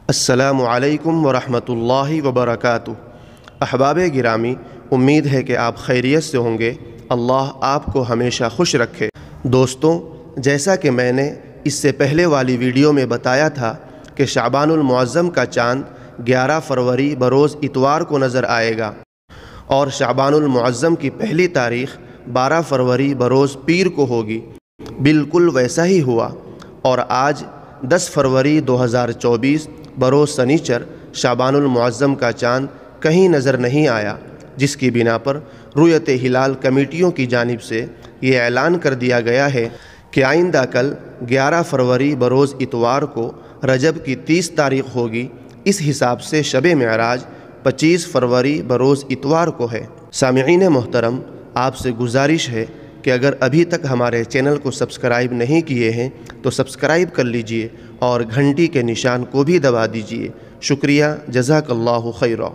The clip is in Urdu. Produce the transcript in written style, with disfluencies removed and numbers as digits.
السلام علیکم ورحمۃ اللہ وبرکاتہ۔ احباب گرامی، امید ہے کہ آپ خیریت سے ہوں گے۔ اللہ آپ کو ہمیشہ خوش رکھے۔ دوستوں، جیسا کہ میں نے اس سے پہلے والی ویڈیو میں بتایا تھا کہ شعبان المعظم کا چاند 11 فروری بروز اتوار کو نظر آئے گا، اور شعبان المعظم کی پہلی تاریخ 12 فروری بروز پیر کو ہوگی۔ بالکل ویسا ہی ہوا، اور آج 10 فروری 2024 بروز سنیچر شعبان المعظم کا چاند کہیں نظر نہیں آیا، جس کی بنا پر رؤیت ہلال کمیٹیوں کی جانب سے یہ اعلان کر دیا گیا ہے کہ آئندہ کل 11 فروری بروز اتوار کو رجب کی 30 تاریخ ہوگی۔ اس حساب سے شب معراج 25 فروری بروز اتوار کو ہے۔ سامعین محترم، آپ سے گزارش ہے کہ اگر ابھی تک ہمارے چینل کو سبسکرائب نہیں کیے ہیں تو سبسکرائب کر لیجئے اور گھنٹی کے نشان کو بھی دبا دیجئے۔ شکریہ، جزاک اللہ خیرا۔